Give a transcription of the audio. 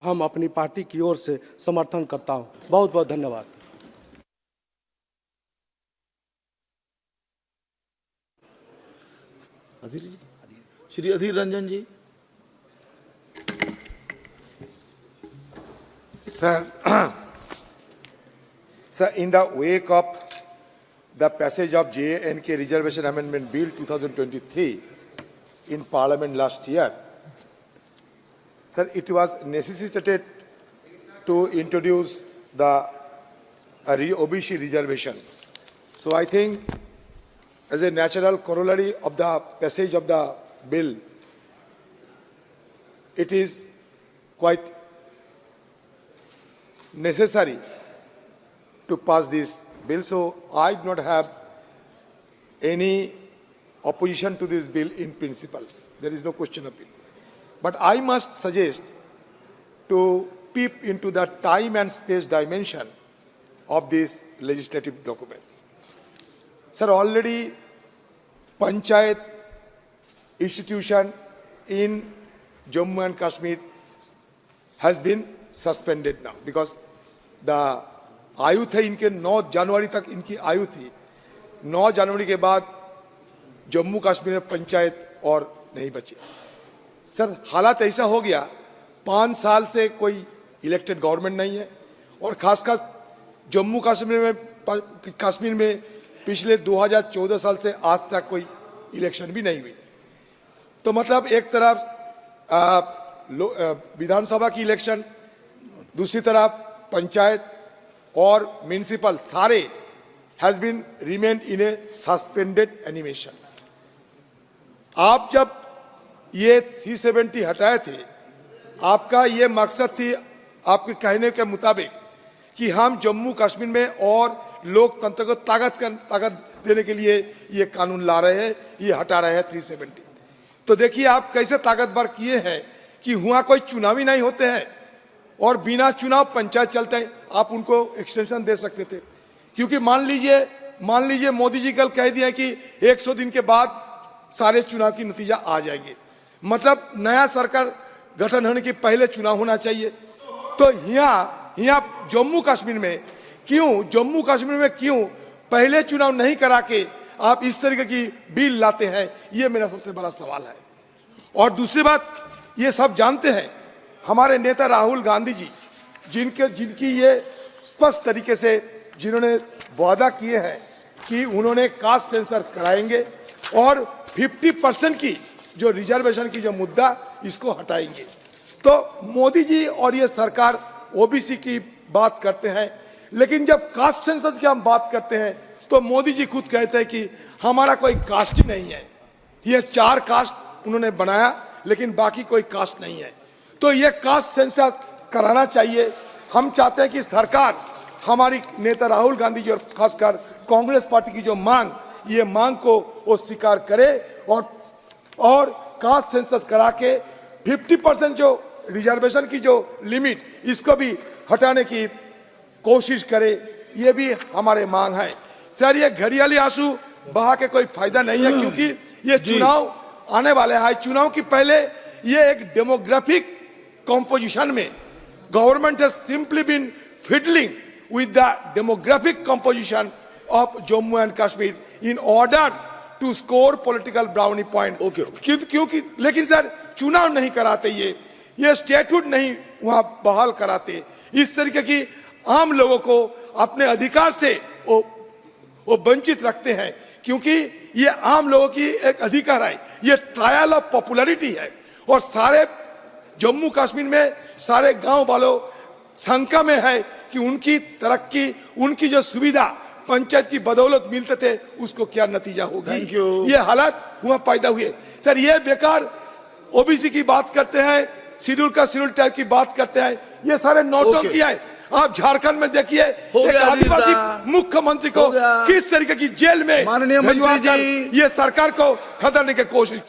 हम अपनी पार्टी की ओर से समर्थन करता हूं। बहुत बहुत धन्यवाद। श्री अधीर रंजन जी। Sir, in the wake of the passage of J&K Reservation Amendment Bill 2023 in Parliament last year, sir, it was necessitated to introduce the OBC reservation. So I think as a natural corollary of the passage of the bill, it is quite necessary to pass this bill. So I do not have any opposition to this bill in principle. There is no question of it. But I must suggest to peep into the time and space dimension of this legislative document. Sir, already Panchayat institution in Jammu and Kashmir has been suspended now because the आयु थे इनके 9 जनवरी तक इनकी आयु थी। 9 जनवरी के बाद जम्मू कश्मीर में पंचायत और नहीं बची। सर, हालात ऐसा हो गया 5 साल से कोई इलेक्टेड गवर्नमेंट नहीं है और खासकर जम्मू कश्मीर में पिछले 2014 साल से आज तक कोई इलेक्शन भी नहीं हुई। तो मतलब एक तरफ विधानसभा की इलेक्शन, दूसरी तरफ पंचायत और म्युनिसिपल सारे has been remain in a suspended animation. आप जब ये 370 हटाए थे, आपका ये मकसद थी आपके कहने के मुताबिक कि हम जम्मू कश्मीर में और लोकतंत्र को ताकत देने के लिए ये कानून ला रहे हैं, ये हटा रहे हैं 370। तो देखिए आप कैसे ताकतवर किए हैं कि हुआ कोई चुनाव ही नहीं होते हैं और बिना चुनाव पंचायत चलते हैं। आप उनको एक्सटेंशन दे सकते थे, क्योंकि मान लीजिए मोदी जी कल कह दिया कि 100 दिन के बाद सारे चुनाव की नतीजा आ जाएंगे, मतलब नया सरकार गठन होने के पहले चुनाव होना चाहिए। तो यहाँ जम्मू कश्मीर में क्यों पहले चुनाव नहीं करा के आप इस तरीके की बिल लाते हैं, ये मेरा सबसे बड़ा सवाल है। और दूसरी बात, ये सब जानते हैं हमारे नेता राहुल गांधी जी, जिनकी ये स्पष्ट तरीके से जिन्होंने वादा किए हैं कि उन्होंने कास्ट सेंसर कराएंगे और 50% की जो रिजर्वेशन की जो मुद्दा इसको हटाएंगे। तो मोदी जी और ये सरकार ओबीसी की बात करते हैं, लेकिन जब कास्ट सेंसस की हम बात करते हैं तो मोदी जी खुद कहते हैं कि हमारा कोई कास्ट ही नहीं है। ये 4 कास्ट उन्होंने बनाया, लेकिन बाकी कोई कास्ट नहीं है। तो ये कास्ट सेंसस कराना चाहिए। हम चाहते हैं कि सरकार, हमारी नेता राहुल गांधी जी और खासकर कांग्रेस पार्टी की जो ये मांग को वो स्वीकार करे और कास्ट सेंसस करा के 50% जो रिजर्वेशन की जो लिमिट, इसको भी हटाने की कोशिश करे। ये भी हमारे मांग है। सर, ये घड़ियाली आंसू बहा के कोई फायदा नहीं है, क्योंकि ये चुनाव आने वाले हैं। चुनाव की पहले ये एक डेमोग्राफिक composition में government has simply been fiddling with the demographic composition of Jammu and Kashmir in order to score political brownie point. क्योंकि लेकिन सर चुनाव नहीं कराते, ये स्टेटूट नहीं वहां बहाल कराते। इस तरीके की आम लोगों को अपने अधिकार से वो वंचित रखते हैं, क्योंकि ये आम लोगों की एक अधिकार है। ये ट्रायल ऑफ पॉपुलैरिटी है और सारे जम्मू कश्मीर में सारे गांव वालों शंका में है कि उनकी तरक्की, उनकी जो सुविधा पंचायत की बदौलत मिलते थे, उसको क्या नतीजा होगी। ये हालात वहां पैदा हुए। सर, ये बेकार ओबीसी की बात करते हैं, शेड्यूल टाइप की बात करते हैं, ये सारे नौटंकी है। आप झारखंड में देखिए एक आदिवासी मुख्यमंत्री को किस तरीके की जेल में भिजवा कर ये सरकार को खदेड़ने की कोशिश